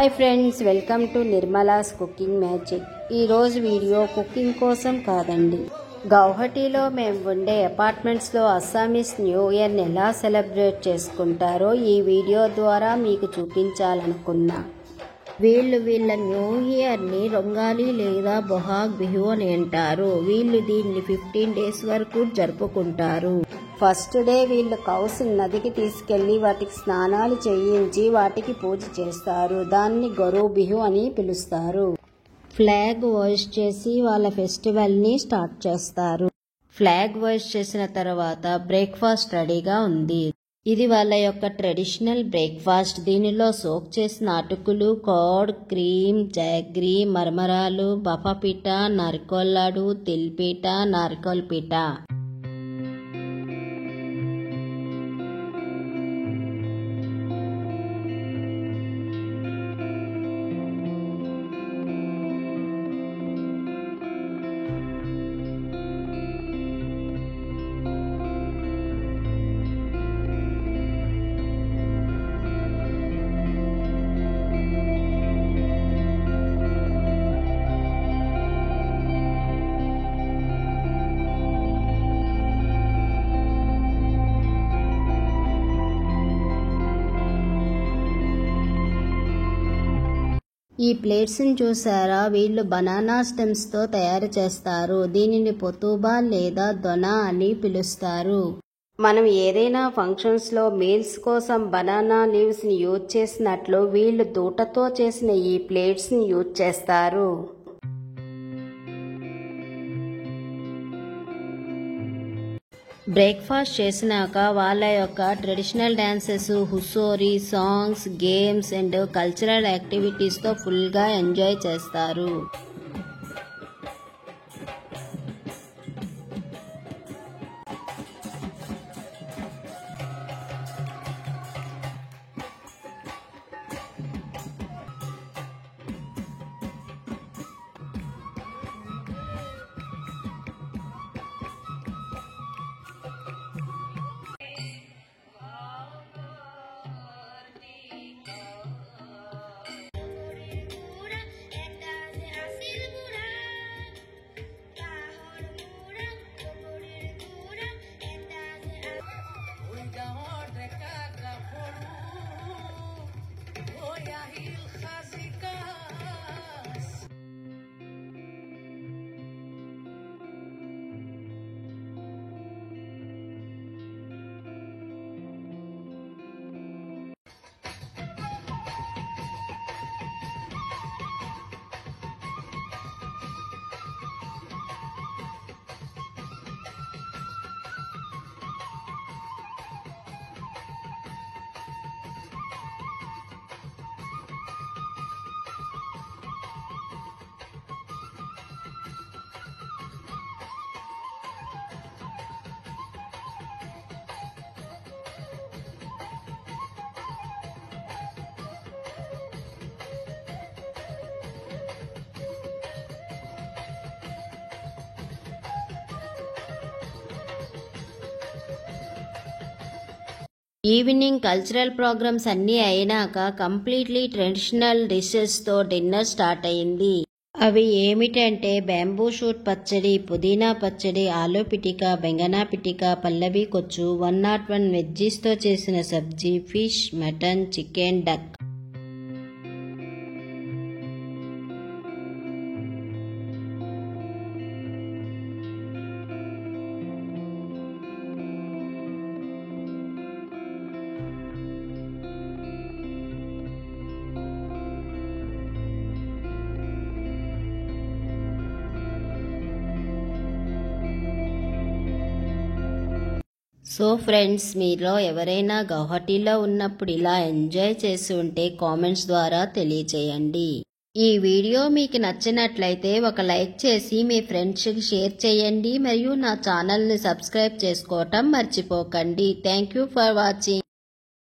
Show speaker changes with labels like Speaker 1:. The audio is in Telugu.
Speaker 1: Hi friends, welcome to Nirmala's cooking magic. ఈరోజు వీడియో కుకింగ్ కోసం కాదండి. గౌహటిలో మేము ఉండే అపార్ట్మెంట్స్లో అస్సామీస్ న్యూ ఇయర్ని ఎలా సెలబ్రేట్ చేసుకుంటారో ఈ వీడియో ద్వారా మీకు చూపించాలనుకున్నా. వీళ్ళ న్యూ ఇయర్ని రొంగాలి లేదా బొహాగ్ బిహు అని అంటారు. వీళ్ళు దీన్ని 15 days వరకు జరుపుకుంటారు. ఫస్ట్ డే వీళ్ళు కౌస్ నదికి తీసుకెళ్లి వాటికి స్నానాలు చేయించి వాటికి పూజ చేస్తారు. దాన్ని గొరూ బిహు అని పిలుస్తారు. ఫ్లాగ్ హోయిస్ట్ చేసి వాళ్ళ ఫెస్టివల్ని స్టార్ట్ చేస్తారు. ఫ్లాగ్ హోయిస్ట్ చేసిన తర్వాత బ్రేక్ఫాస్ట్ రెడీగా ఉంది. ఇది వాళ్ళ యొక్క ట్రెడిషనల్ బ్రేక్ఫాస్ట్. దీనిలో సోక్ చేసిన అటుకులు, కర్డ్, క్రీమ్, జాగ్రీ, మరమరాలు, బఫా పిఠ, నారికోల్ లాడు, తిల్ పిఠ, నారికోల్ పిఠ. ఈ ప్లేట్స్ని చూసారా? వీళ్ళు బనానా స్టెమ్స్తో తయారు చేస్తారు. దీనిని పొతుబా లేదా దొనా అని పిలుస్తారు. మనం ఏదైనా ఫంక్షన్స్లో మీల్స్ కోసం బనానా లీవ్స్ని యూజ్ చేసినట్లు వీళ్ళు దూటతో చేసిన ఈ ప్లేట్స్ని యూజ్ చేస్తారు. బ్రేక్ఫాస్ట్ చేసినాక వాళ్ళ యొక్క ట్రెడిషనల్ డాన్సెస్, హుసోరీ, సాంగ్స్, గేమ్స్ అండ్ కల్చరల్ యాక్టివిటీస్తో ఫుల్గా ఎంజాయ్ చేస్తారు. ఈవినింగ్ కల్చరల్ ప్రోగ్రామ్స్ అన్నీ అయినాక కంప్లీట్లీ ట్రెడిషనల్ డిషెస్తో డిన్నర్ స్టార్ట్ అయింది. అవి ఏమిటంటే బ్యాంబూ షూట్ పచ్చడి, పుదీనా పచ్చడి, ఆలూ పిటిక, బెంగనా పిటిక, పల్లవి కొచ్చు, 101 వెజ్జీస్తో చేసిన సబ్జీ, fish, mutton, chicken, duck. So friends, మీలో ఎవరైనా గౌహటిలో ఉన్నప్పుడు ఇలా ఎంజాయ్ చేసి ఉంటే కామెంట్స్ ద్వారా తెలియచేయండి. ఈ వీడియో మీకు నచ్చినట్లయితే ఒక లైక్ చేసి మీ ఫ్రెండ్స్కి షేర్ చేయండి. మరియు నా ఛానల్ని సబ్స్క్రైబ్ చేసుకోవటం మర్చిపోకండి. Thank you for watching.